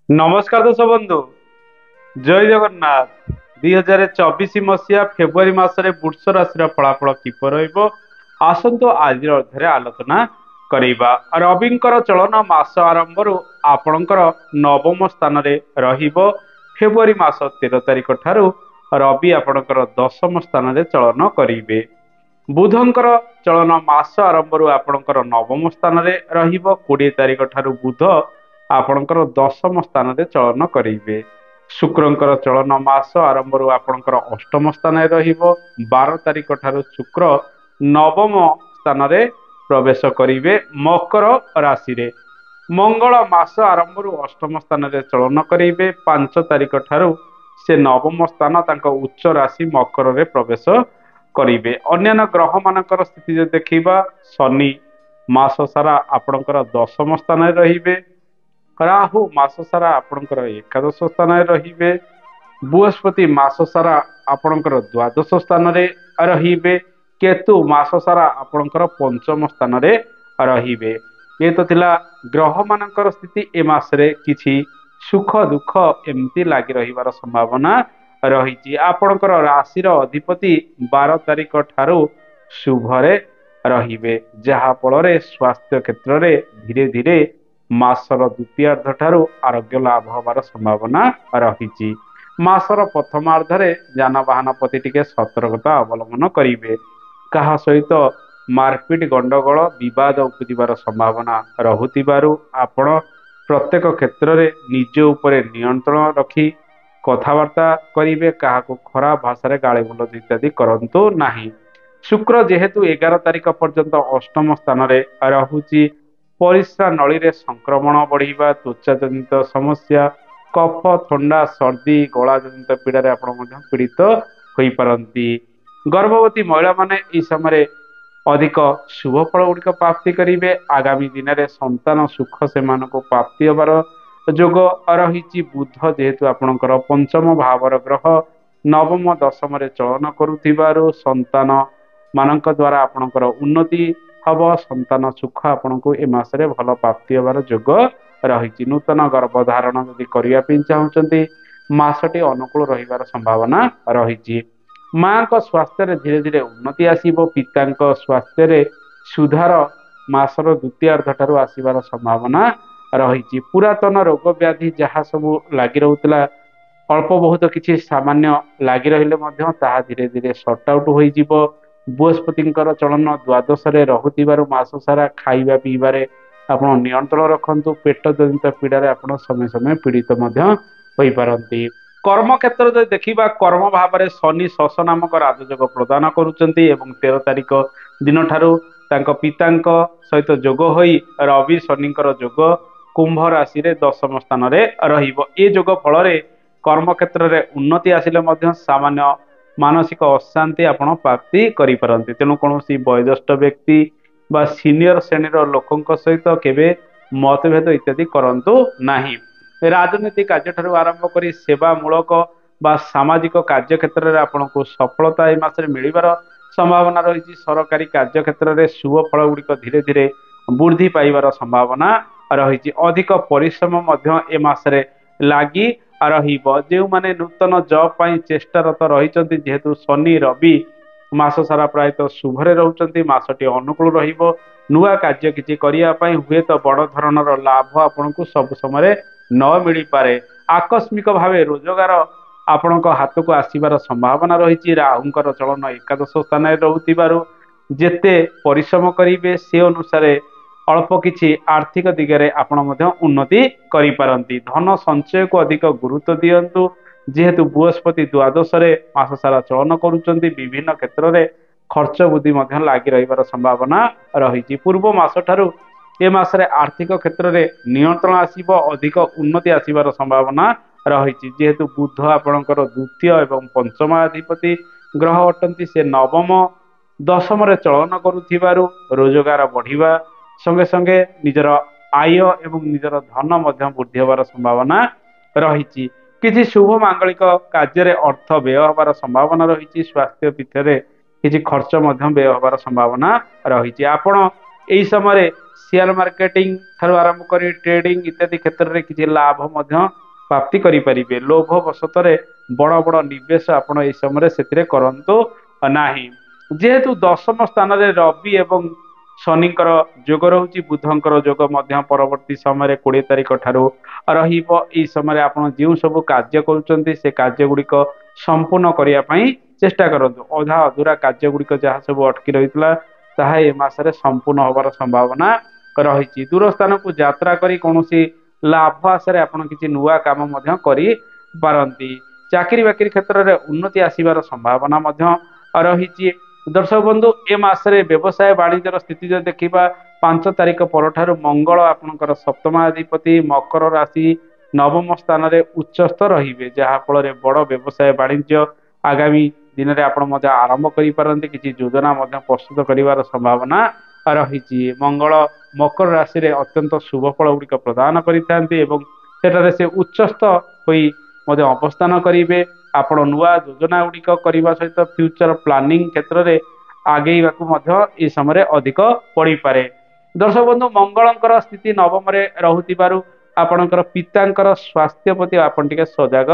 नमस्कार दर्शक बंधु जय जगन्नाथ 2024 फेब्रुआरी मासरे वृष राशि फलाफल किपर आसतु आज अध्याय आलोचना करिबा। रविंकर चलन मास आरंभ आपणकर नवम स्थान रहिबो। फेब्रुआरी मास 13 तारिख ठारू रवि आपणकर दशम स्थान चलन करिवे। बुधंकर चलन मास आरंभ आपणकर नवम स्थान रहिबो। 20 तारिख ठारू बुध आपणकर दशम स्थान चलन करिवे। शुक्रंकर चलन मास आरंभ आपणकर अष्टम स्थान रहिबो। 12 तारिख ठारू शुक्र नवम स्थान प्रवेश करिवे मकर राशि रे। मंगल मास आरंभ अष्टम स्थान चलन करिवे। 5 तारिख ठारू से नवम स्थान तांको उच्च राशि मकर रे प्रवेश करिवे। अन्य ग्रह मानकर स्थिति जो देखिबा, शनि मास सारा आपणकर दशम स्थान रहिबे। राहु मास सारा आपणकर एकादश स्थान रहिबे। बृहस्पति मास सारा आपणकर द्वादश स्थान रहिबे। केतु मास सारा आपणकर पंचम स्थान रहिबे। ये तो थिला ग्रह मानकर स्थिति। ए मासरे किछि सुख दुख एमती लागि रहिबार संभावना रही। आपणकर राशिर अधिपति 12 तारिख ठारू शुभरे रहिबे, जहा फल स्वास्थ्य क्षेत्र में धीरे धीरे मासर द्वितीयार्ध ठारू आरोग्य लाभ होबार संभावना रही। मासर प्रथमार्धरे जानवाहन प्रति टिके सतर्कता अवलंबन करिवे। कहा सहित मारपिट गंडगोल विवाद उपजिबार संभावना रहुतिबारु आपण प्रत्येक क्षेत्र में निज उपरे नियंत्रण रखी कथबार्ता करिवे। काहाकू खराब भाषा गालीगुलज इत्यादि करंतु नाही। शुक्र जेहेतु 11 तारिख पर्यंत अष्टम स्थान रहुची, परिस्रा नली रे संक्रमण बढ़िबा, त्वचा जनित समस्या, कफ थंडा सर्दी गला जनित पीड़ा आपण पीड़ित होई पारंती। गर्भवती महिला माने ई समय अधिक शुभ फल गुड़िक प्राप्ति करेंगे। आगामी दिन में संतान सुख से प्राप्ति होबार जोग रही। बुध जेहेतु आपणकर पंचम भावर ग्रह नवम दशम चलन करुथिबारु संतान मानक द्वारा आपणकर उन्नति हम। संतान सुख आपण को ए मासरे भल प्राप्ति होबार जोग रही। नूतन गर्भधारण यदि करने चाहते मासटी अनुकूल रहिबार संभावना रही। माँ को स्वास्थ्य रे धीरे धीरे उन्नति आसीबो। पिता स्वास्थ्य रे सुधार मासर द्वितीयार्ध ठारू आसीबार संभावना रही। पुरातन रोग व्याधि जहाँ सब लगी रहूला, अल्प बहुत किसी सामान्य लगी रहिले मध्य ताहा धीरे धीरे सर्ट आउट हो जिवो। बृहस्पतिंकर चलन द्वादश रे रहुतिबारु मास सारा खाइबा पीबारे आपण नियंत्रण रखंतु। पेट जनित पीड़ा आपण समय समय पीड़ित मध्य होई पारंती। कर्म क्षेत्र जो देखा, कर्म भाव में शनि शश नामक राजयोग प्रदान करुचंती एवं 13 तारिख दिन ठारू तांको पितांक सहित जोग होई रवि शनिकर जोग कुंभ राशि रे दशम स्थान रे रहिबो। ए जोग फल रे कर्म क्षेत्र रे उन्नति आसिले मध्य सामान्य मानसिक अशांति आपण प्राप्ति करि परंती। तेणु कोनोसी वयोज्येष्ठ व्यक्ति बा सीनियर श्रेणीर लोकंक सहित केबे मतभेद इत्यादि करंतु नाही। राजनीतिक कार्य ठारू आरंभ करी सेवामूलक बा सामाजिक कार्य क्षेत्र में आपन को सफलता ए मासरे मिलिबार संभावना रही। सरकारी कार्य क्षेत्र में शुभ फल गुड़िक धीरे धीरे वृद्धि पाइबार संभावना रही। अधिक परिश्रम मध्य ए मासरे लागी रहिबो। जो माने नूतन जॉब पाई चेष्टारत रहिचंती, जेहेतु शनि रवि मास सारा प्रायतः शुभरे रहउचंती, मासटी अनुकूल रहिबो। नुआ कार्य किछि करिया पई हुए तो बड़ धरणर लाभ आपन को सब समय न मिल पारे। आकस्मिक भावे रोजगार आपण हाथ को आसबार संभावना रही। राहुंकर चलन एकादश स्थान रहुतिबारु जेते परिश्रम करिवे से अनुसार अल्प किछि आर्थिक दिगरे आपण मध्य उन्नति करि पारंती। धन संचय को अधिक गुरुत्व दियंतु, जेहेतु बृहस्पति द्वादश रे मास सारा चलन करुचंती। विभिन्न क्षेत्र में खर्च वृद्धि मध्य लागी रहिबार संभावना रही। पूर्व मास ठारू ए मासरे आर्थिक क्षेत्र में नियंत्रण आसीबो, अधिक उन्नति आसीबार संभावना रही। जेहेतु बुध आपणकर द्वितीय एवं पंचम अधिपति ग्रह अटंती, से नवम दशम रे चलन करुथिबारु रोजगार बढ़िबा संगे संगे निजर आय एवं निजर धन मध्य वृद्धि होबार संभावना रही। किछि शुभ मांगलिक कार्य अर्थ व्यय होबार संभावना रही। स्वास्थ्य पीठ में किछि खर्च मध्य व्यय होबार संभावना रही। आपण एही समय शेयर मार्केटिंग ଠାରୁ ଆରମ୍ଭ କରି ଟ୍ରେଡିଂ ଇତ୍ୟାଦି କ୍ଷେତ୍ରରେ କିଛି ଲାଭ ମଧ୍ୟ ପ୍ରାପ୍ତି କରିପାରିବେ। ଲୋଭ ବଶତରେ ବଡ଼ ବଡ଼ ନିବେଶ ଆପଣ ଏହି ସମୟରେ ସେଥିରେ କରନ୍ତୁ ନାହିଁ। ଯେହେତୁ ଦଶମ ସ୍ଥାନରେ ରବି ଏବଂ ଶନିଙ୍କର ଯୋଗ ରହୁଛି, ବୁଧଙ୍କର ଯୋଗ ମଧ୍ୟ ପରବର୍ତ୍ତୀ ସମୟରେ 20 ତାରିଖ ଠାରୁ ରହିବ। ଏହି ସମୟରେ ଆପଣ ଯେଉଁ ସବୁ କାର୍ଯ୍ୟ କରୁଛନ୍ତି ସେ କାର୍ଯ୍ୟ ଗୁଡ଼ିକ ସମ୍ପୂର୍ଣ୍ଣ କରିବା ପାଇଁ ଚେଷ୍ଟା କରନ୍ତୁ। ଅଧା ଅଧୁରା କାର୍ଯ୍ୟ ଗୁଡ଼ିକ ଯାହା ସବୁ ଅଟକି ରହିଥିଲା ତାହା ଏ ମାସରେ ସମ୍ପୂର୍ଣ୍ଣ ହେବାର ସମ୍ଭାବନା ରହିଛି। ଦୂର ସ୍ଥାନକୁ ଯାତ୍ରା କରି କୌଣସି ଲାଭ ଆଶାରେ ଆପଣ କିଛି ନୂଆ କାମ ମଧ୍ୟ କରିପାରନ୍ତି। ଚାକିରି ବାକିରି କ୍ଷେତ୍ରରେ ଉନ୍ନତି ଆସିବାର ସମ୍ଭାବନା ମଧ୍ୟ ରହିଛି। ଦର୍ଶକ ବନ୍ଧୁ, ଏ ମାସରେ ବ୍ୟବସାୟ ବାଣିଜ୍ୟର ସ୍ଥିତି ଯଦି ଦେଖିବା 5 ତାରିଖ ପରଠାରୁ ମଙ୍ଗଳ ଆପଣଙ୍କର ସପ୍ତମାଧିପତି ମକର ରାଶି ନବମ ସ୍ଥାନରେ ଉଚ୍ଚସ୍ଥ ରହିବେ, ଯାହାଫଳରେ ବଡ଼ ବ୍ୟବସାୟ ବାଣିଜ୍ୟ ଆଗାମୀ ଦିନରେ ଆପଣ ମଧ୍ୟ ଆରମ୍ଭ କରିପାରନ୍ତି। କିଛି ଯୋଜନା ମଧ୍ୟ ପ୍ରସ୍ତୁତ କରିବାର ସମ୍ଭାବନା ରହିଛି। ମଙ୍ଗଳ ମକର ରାଶିରେ ଅତ୍ୟନ୍ତ ଶୁଭ ଫଳ ଗୁଡ଼ିକ ପ୍ରଦାନ କରିଥାନ୍ତି ଏବଂ ସେଠାରେ ସେ ଉଚ୍ଚସ୍ଥ ହୋଇ ମଧ୍ୟ ଅବସ୍ଥାନ କରିବେ। ଆପଣ ନୂଆ ଯୋଜନା ଗୁଡ଼ିକ କରିବା ସହିତ ଫ୍ୟୁଚର ପ୍ଲାନିଂ କ୍ଷେତ୍ରରେ ଆଗେଇବାକୁ ମଧ୍ୟ ଏହି ସମୟରେ ଅଧିକ ପଡ଼ିପାରେ। ଦର୍ଶକ ବନ୍ଧୁ, ମଙ୍ଗଳଙ୍କର ସ୍ଥିତି ନବମରେ ରହୁଥିବାରୁ ଆପଣଙ୍କର ପିତାଙ୍କର ସ୍ୱାସ୍ଥ୍ୟ ପ୍ରତି ଆପଣ ଟିକେ ସଜାଗ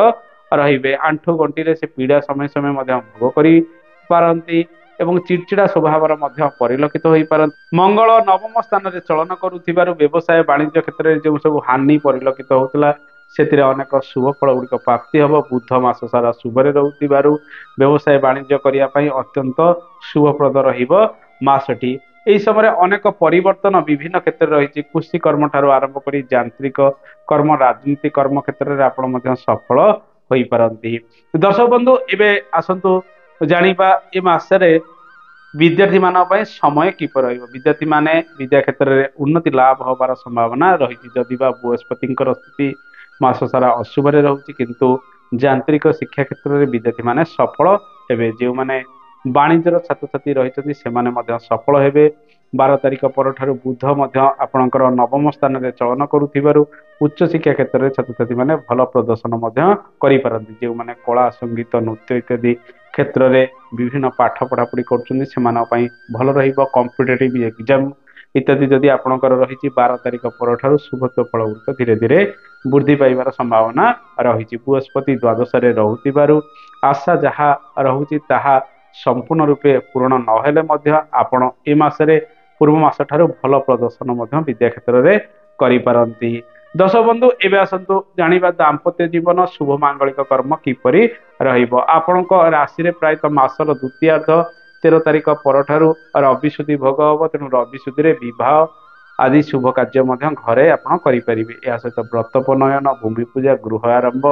ରହିବେ। ଆଣ୍ଠୁ ଗଣ୍ଠିରେ ସେ ପୀଡ଼ା ସମୟ ସମୟ ମଧ୍ୟ ଭୋଗ କରିପାରନ୍ତି ଏବଂ ଚିଡ଼ଚିଡ଼ା ସ୍ୱଭାବର ମଧ୍ୟ ପରିଲକ୍ଷିତ ହୋଇପାରନ୍ତି। ମଙ୍ଗଳ ନବମ ସ୍ଥାନରେ ଚଳନ କରୁଥିବାରୁ ବ୍ୟବସାୟ ବାଣିଜ୍ୟ କ୍ଷେତ୍ରରେ ଯେଉଁ ସବୁ ହାନି ପରିଲକ୍ଷିତ ହେଉଥିଲା ସେଥିରେ ଅନେକ ଶୁଭ ଫଳ ଗୁଡ଼ିକ ପ୍ରାପ୍ତି ହେବ। ବୁଧ ମାସ ସାରା ଶୁଭରେ ରହୁଥିବାରୁ ବ୍ୟବସାୟ ବାଣିଜ୍ୟ କରିବା ପାଇଁ ଅତ୍ୟନ୍ତ ଶୁଭପ୍ରଦ ରହିବ ମାସଟି। ଏହି ସମୟରେ ଅନେକ ପରିବର୍ତ୍ତନ ବିଭିନ୍ନ କ୍ଷେତ୍ରରେ ରହିଛି। କୃଷି କର୍ମ ଠାରୁ ଆରମ୍ଭ କରି ଯାନ୍ତ୍ରିକ କର୍ମ, ରାଜନୀତି କର୍ମ କ୍ଷେତ୍ରରେ ଆପଣ ମଧ୍ୟ ସଫଳ ହୋଇପାରନ୍ତି। ଦର୍ଶକ ବନ୍ଧୁ, ଏବେ ଆସନ୍ତୁ ଜାଣିବା ଏ ମାସରେ ବିଦ୍ୟାର୍ଥୀମାନଙ୍କ ପାଇଁ ସମୟ କିପରି ରହିବ। ବିଦ୍ୟାର୍ଥୀମାନେ ବିଦ୍ୟା କ୍ଷେତ୍ରରେ ଉନ୍ନତି ଲାଭ ହେବାର ସମ୍ଭାବନା ରହିଛି। ଯଦି ବା ବୃହସ୍ପତିଙ୍କର ସ୍ଥିତି ମାସ ସାରା ଅଶୁଭରେ ରହୁଛି, କିନ୍ତୁ ଯାନ୍ତ୍ରିକ ଶିକ୍ଷା କ୍ଷେତ୍ରରେ ବିଦ୍ୟାର୍ଥୀମାନେ ସଫଳ ହେବେ। ଯେଉଁମାନେ ବାଣିଜ୍ୟର ଛାତ୍ରଛାତ୍ରୀ ରହିଛନ୍ତି ସେମାନେ ମଧ୍ୟ ସଫଳ ହେବେ। 12 ତାରିଖ ପରଠାରୁ ବୁଧ ମଧ୍ୟ ଆପଣଙ୍କର ନବମ ସ୍ଥାନରେ ଚଳନ କରୁଥିବାରୁ ଉଚ୍ଚଶିକ୍ଷା କ୍ଷେତ୍ରରେ ଛାତ୍ରଛାତ୍ରୀମାନେ ଭଲ ପ୍ରଦର୍ଶନ ମଧ୍ୟ କରିପାରନ୍ତି। ଯେଉଁମାନେ କଳା, ସଙ୍ଗୀତ, ନୃତ୍ୟ ଇତ୍ୟାଦି କ୍ଷେତ୍ରରେ ବିଭିନ୍ନ ପାଠ ପଢ଼ାପଢ଼ି କରୁଛନ୍ତି ସେମାନଙ୍କ ପାଇଁ ଭଲ ରହିବ। କମ୍ପିଟେଟିଭ୍ ଏକ୍ଜାମ୍ ଇତ୍ୟାଦି ଯଦି ଆପଣଙ୍କର ରହିଛି 12 ତାରିଖ ପରଠାରୁ ଶୁଭତ୍ୱ ଫଳ ଗୁଡ଼ିକ ଧୀରେ ଧୀରେ ବୃଦ୍ଧି ପାଇବାର ସମ୍ଭାବନା ରହିଛି। ବୃହସ୍ପତି ଦ୍ୱାଦଶରେ ରହୁଥିବାରୁ ଆଶା ଯାହା ରହୁଛି ତାହା ସମ୍ପୂର୍ଣ୍ଣ ରୂପେ ପୂରଣ ନହେଲେ ମଧ୍ୟ ଆପଣ ଏ ମାସରେ ପୂର୍ବ ମାସ ଠାରୁ ଭଲ ପ୍ରଦର୍ଶନ ମଧ୍ୟ ବିଦ୍ୟା କ୍ଷେତ୍ରରେ କରିପାରନ୍ତି। ଦର୍ଶକ ବନ୍ଧୁ, ଏବେ ଆସନ୍ତୁ ଜାଣିବା ଦାମ୍ପତ୍ୟ ଜୀବନ ଶୁଭ ମାଙ୍ଗଳିକ କର୍ମ କିପରି ରହିବ। ଆପଣଙ୍କ ରାଶିରେ ପ୍ରାୟତଃ ମାସର ଦ୍ୱିତୀୟାର୍ଦ୍ଧ 13 ତାରିଖ ପରଠାରୁ ରବି ସୁଧି ଭୋଗ ହେବ, ତେଣୁ ରବି ସୁଧିରେ ବିବାହ ଆଦି ଶୁଭ କାର୍ଯ୍ୟ ମଧ୍ୟ ଘରେ ଆପଣ କରିପାରିବେ। ଏହା ସହିତ ବ୍ରତ ଉପନୟନ, ଭୂମି ପୂଜା, ଗୃହ ଆରମ୍ଭ,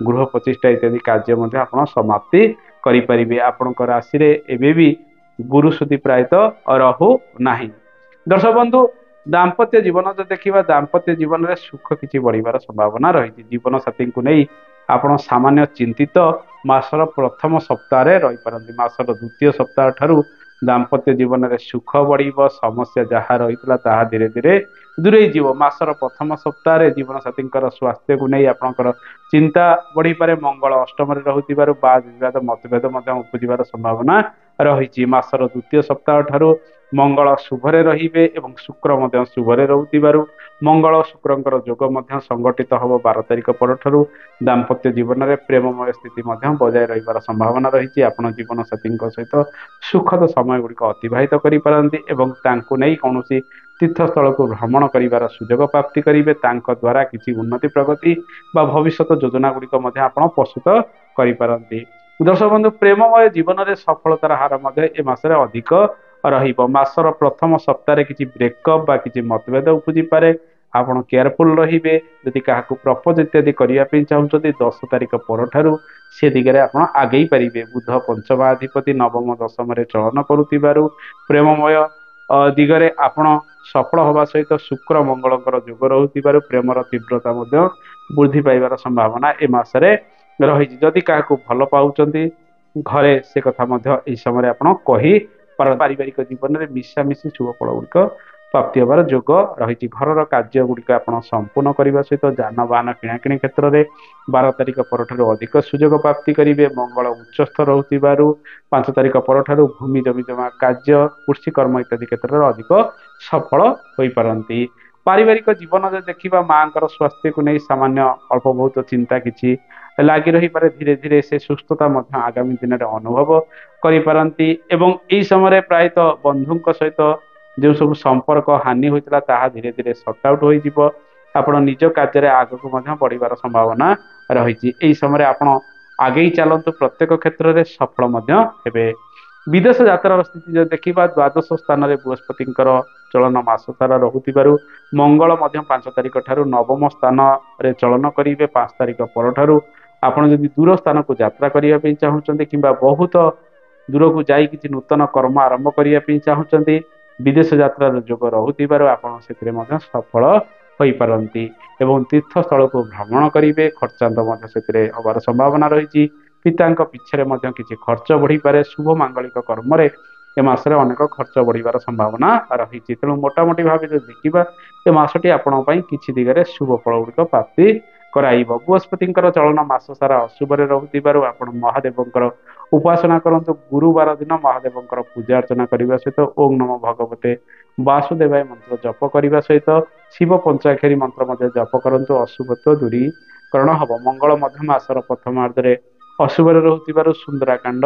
ଗୃହ ପ୍ରତିଷ୍ଠା ଇତ୍ୟାଦି କାର୍ଯ୍ୟ ମଧ୍ୟ ଆପଣ ସମାପ୍ତି କରିପାରିବେ। ଆପଣଙ୍କ ରାଶିରେ ଏବେ ବି ଗୁରୁ ସୁଧି ପ୍ରାୟତଃ ରହୁ ନାହିଁ। ଦର୍ଶକ ବନ୍ଧୁ, ଦାମ୍ପତ୍ୟ ଜୀବନ ଯଦି ଦେଖିବା ଦାମ୍ପତ୍ୟ ଜୀବନରେ ସୁଖ କିଛି ବଢ଼ିବାର ସମ୍ଭାବନା ରହିଛି। ଜୀବନସାଥୀଙ୍କୁ ନେଇ ଆପଣ ସାମାନ୍ୟ ଚିନ୍ତିତ ମାସର ପ୍ରଥମ ସପ୍ତାହରେ ରହିପାରନ୍ତି। ମାସର ଦ୍ୱିତୀୟ ସପ୍ତାହ ଠାରୁ ଦାମ୍ପତ୍ୟ ଜୀବନରେ ସୁଖ ବଢ଼ିବ। ସମସ୍ୟା ଯାହା ରହିଥିଲା ତାହା ଧୀରେ ଧୀରେ ଦୂରେଇ ଯିବ। ମାସର ପ୍ରଥମ ସପ୍ତାହରେ ଜୀବନସାଥୀଙ୍କର ସ୍ୱାସ୍ଥ୍ୟକୁ ନେଇ ଆପଣଙ୍କର ଚିନ୍ତା ବଢ଼ିପାରେ। ମଙ୍ଗଳ ଅଷ୍ଟମରେ ରହୁଥିବାରୁ ବାଦ ବିବାଦ ମତଭେଦ ମଧ୍ୟ ଉପୁଜିବାର ସମ୍ଭାବନା ରହିଛି। ମାସର ଦ୍ୱିତୀୟ ସପ୍ତାହ ଠାରୁ ମଙ୍ଗଳ ଶୁଭରେ ରହିବେ ଏବଂ ଶୁକ୍ର ମଧ୍ୟ ଶୁଭରେ ରହୁଥିବାରୁ ମଙ୍ଗଳ ଶୁକ୍ରଙ୍କର ଯୋଗ ମଧ୍ୟ ସଂଗଠିତ ହେବ 12 ତାରିଖ ପରଠାରୁ। ଦାମ୍ପତ୍ୟ ଜୀବନରେ ପ୍ରେମମୟ ସ୍ଥିତି ମଧ୍ୟ ବଜାୟ ରହିବାର ସମ୍ଭାବନା ରହିଛି। ଆପଣ ଜୀବନସାଥୀଙ୍କ ସହିତ ସୁଖଦ ସମୟ ଗୁଡ଼ିକ ଅତିବାହିତ କରିପାରନ୍ତି ଏବଂ ତାଙ୍କୁ ନେଇ କୌଣସି ତୀର୍ଥସ୍ଥଳକୁ ଭ୍ରମଣ କରିବାର ସୁଯୋଗ ପ୍ରାପ୍ତି କରିବେ। ତାଙ୍କ ଦ୍ୱାରା କିଛି ଉନ୍ନତି ପ୍ରଗତି ବା ଭବିଷ୍ୟତ ଯୋଜନା ଗୁଡ଼ିକ ମଧ୍ୟ ଆପଣ ପ୍ରସ୍ତୁତ କରିପାରନ୍ତି। ଦର୍ଶକ ବନ୍ଧୁ, ପ୍ରେମମୟ ଜୀବନରେ ସଫଳତାର ହାର ମଧ୍ୟ ଏ ମାସରେ ଅଧିକ ରହିବ। ମାସର ପ୍ରଥମ ସପ୍ତାହରେ କିଛି ବ୍ରେକଅପ୍ ବା କିଛି ମତଭେଦ ଉପୁଜିପାରେ। ଆପଣ କେୟାରଫୁଲ ରହିବେ। ଯଦି କାହାକୁ ପ୍ରପୋଜ ଇତ୍ୟାଦି କରିବା ପାଇଁ ଚାହୁଁଛନ୍ତି 10 ତାରିଖ ପରଠାରୁ ସେ ଦିଗରେ ଆପଣ ଆଗେଇ ପାରିବେ। ବୁଧ ପଞ୍ଚମାଧିପତି ନବମ ଦଶମରେ ଚଳନ କରୁଥିବାରୁ ପ୍ରେମମୟ ଦିଗରେ ଆପଣ ସଫଳ ହେବା ସହିତ ଶୁକ୍ର ମଙ୍ଗଳଙ୍କର ଯୋଗ ରହୁଥିବାରୁ ପ୍ରେମର ତୀବ୍ରତା ମଧ୍ୟ ବୃଦ୍ଧି ପାଇବାର ସମ୍ଭାବନା ଏ ମାସରେ ରହିଛି। ଯଦି କାହାକୁ ଭଲ ପାଉଛନ୍ତି ଘରେ ସେ କଥା ମଧ୍ୟ ଏହି ସମୟରେ ଆପଣ କହିପାରନ୍ତି। ପାରିବାରିକ ଜୀବନରେ ମିଶାମିଶି ଶୁଭ ଫଳ ଗୁଡ଼ିକ ପ୍ରାପ୍ତି ହେବାର ଯୋଗ ରହିଛି। ଘରର କାର୍ଯ୍ୟ ଗୁଡ଼ିକ ଆପଣ ସମ୍ପୂର୍ଣ୍ଣ କରିବା ସହିତ ଯାନବାହନ କିଣାକିଣି କ୍ଷେତ୍ରରେ 12 ତାରିଖ ପରଠାରୁ ଅଧିକ ସୁଯୋଗ ପ୍ରାପ୍ତି କରିବେ। ମଙ୍ଗଳ ଉଚ୍ଚସ୍ଥ ରହୁଥିବାରୁ 5 ତାରିଖ ପରଠାରୁ ଭୂମି ଜମି ଜମା କାର୍ଯ୍ୟ, କୃଷି କର୍ମ ଇତ୍ୟାଦି କ୍ଷେତ୍ରରେ ଅଧିକ ସଫଳ ହୋଇପାରନ୍ତି। ପାରିବାରିକ ଜୀବନ ଯଦି ଦେଖିବା, ମାଙ୍କର ସ୍ୱାସ୍ଥ୍ୟକୁ ନେଇ ସାମାନ୍ୟ ଅଳ୍ପ ବହୁତ ଚିନ୍ତା କିଛି ଲାଗି ରହିପାରେ। ଧୀରେ ଧୀରେ ସେ ସୁସ୍ଥତା ମଧ୍ୟ ଆଗାମୀ ଦିନରେ ଅନୁଭବ କରିପାରନ୍ତି ଏବଂ ଏହି ସମୟରେ ପ୍ରାୟତଃ ବନ୍ଧୁଙ୍କ ସହିତ ଯେଉଁ ସବୁ ସମ୍ପର୍କ ହାନି ହୋଇଥିଲା ତାହା ଧୀରେ ଧୀରେ ସର୍ଟ ଆଉଟ୍ ହୋଇଯିବ। ଆପଣ ନିଜ କାର୍ଯ୍ୟରେ ଆଗକୁ ମଧ୍ୟ ବଢିବାର ସମ୍ଭାବନା ରହିଛି। ଏହି ସମୟରେ ଆପଣ ଆଗେଇ ଚାଲନ୍ତୁ, ପ୍ରତ୍ୟେକ କ୍ଷେତ୍ରରେ ସଫଳ ମଧ୍ୟ ହେବେ। ବିଦେଶ ଯାତ୍ରାର ସ୍ଥିତି ଯଦି ଦେଖିବା, ଦ୍ୱାଦଶ ସ୍ଥାନରେ ବୃହସ୍ପତିଙ୍କର ଚଳନ ମାସ ସାରା ରହୁଥିବାରୁ ମଙ୍ଗଳ ମଧ୍ୟ 5 ତାରିଖ ଠାରୁ ନବମ ସ୍ଥାନରେ ଚଳନ କରିବେ। 5 ତାରିଖ ପରଠାରୁ ଆପଣ ଯଦି ଦୂର ସ୍ଥାନକୁ ଯାତ୍ରା କରିବା ପାଇଁ ଚାହୁଁଛନ୍ତି କିମ୍ବା ବହୁତ ଦୂରକୁ ଯାଇ କିଛି ନୂତନ କର୍ମ ଆରମ୍ଭ କରିବା ପାଇଁ ଚାହୁଁଛନ୍ତି, ବିଦେଶ ଯାତ୍ରାର ଯୋଗ ରହୁଥିବାରୁ ଆପଣ ସେଥିରେ ମଧ୍ୟ ସଫଳ ହୋଇପାରନ୍ତି ଏବଂ ତୀର୍ଥସ୍ଥଳକୁ ଭ୍ରମଣ କରିବେ। ଖର୍ଚ୍ଚାନ୍ତ ମଧ୍ୟ ସେଥିରେ ହେବାର ସମ୍ଭାବନା ରହିଛି। ପିତାଙ୍କ ପିଛରେ ମଧ୍ୟ କିଛି ଖର୍ଚ୍ଚ ବଢିପାରେ। ଶୁଭ ମାଙ୍ଗଳିକ କର୍ମରେ ଏ ମାସରେ ଅନେକ ଖର୍ଚ୍ଚ ବଢିବାର ସମ୍ଭାବନା ରହିଛି। ତେଣୁ ମୋଟାମୋଟି ଭାବେ ଯଦି ଦେଖିବା, ଏ ମାସଟି ଆପଣଙ୍କ ପାଇଁ କିଛି ଦିଗରେ ଶୁଭ ଫଳ ଗୁଡ଼ିକ ପ୍ରାପ୍ତି କରାଇବ। ବୃହସ୍ପତିଙ୍କର ଚଳନ ମାସ ସାରା ଅଶୁଭରେ ରହୁଥିବାରୁ ଆପଣ ମହାଦେବଙ୍କର ଉପାସନା କରନ୍ତୁ। ଗୁରୁବାର ଦିନ ମହାଦେବଙ୍କର ପୂଜା ଅର୍ଚ୍ଚନା କରିବା ସହିତ ଓମ୍ ନମଃ ଭଗବତେ ବାସୁଦେବାୟ ମନ୍ତ୍ର ଜପ କରିବା ସହିତ ଶିବ ପଞ୍ଚାକ୍ଷରୀ ମନ୍ତ୍ର ମଧ୍ୟ ଜପ କରନ୍ତୁ। ଅଶୁଭତ୍ୱ ଦୂରୀକରଣ ହବ। ମଙ୍ଗଳ ମଧ୍ୟ ମାସର ପ୍ରଥମାର୍ଦ୍ଧରେ ଅଶୁଭରେ ରହୁଥିବାରୁ ସୁନ୍ଦରାକାଣ୍ଡ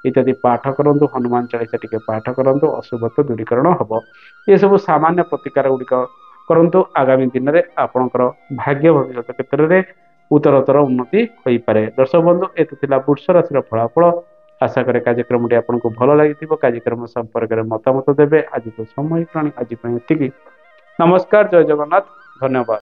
ଇତ୍ୟାଦି ପାଠ କରନ୍ତୁ। ହନୁମାନ ଚାଳିଶା ଟିକେ ପାଠ କରନ୍ତୁ, ଅଶୁଭତ୍ୱ ଦୂରୀକରଣ ହବ। ଏସବୁ ସାମାନ୍ୟ ପ୍ରତିକାର ଗୁଡ଼ିକ କରନ୍ତୁ। ଆଗାମୀ ଦିନରେ ଆପଣଙ୍କର ଭାଗ୍ୟ ଭବିଷ୍ୟତ କ୍ଷେତ୍ରରେ ଉତ୍ତରୋତ୍ତର ଉନ୍ନତି ହୋଇପାରେ। ଦର୍ଶକ ବନ୍ଧୁ, ଏତ ଥିଲା ବୃଷ ରାଶିର ଫଳାଫଳ। ଆଶା କରେ କାର୍ଯ୍ୟକ୍ରମଟି ଆପଣଙ୍କୁ ଭଲ ଲାଗିଥିବ। କାର୍ଯ୍ୟକ୍ରମ ସମ୍ପର୍କରେ ମତାମତ ଦେବେ। ଆଜି ତ ସମୟ ହେଇଗଲାଣି, ଆଜି ପାଇଁ ଏତିକି। ନମସ୍କାର, ଜୟ ଜଗନ୍ନାଥ, ଧନ୍ୟବାଦ।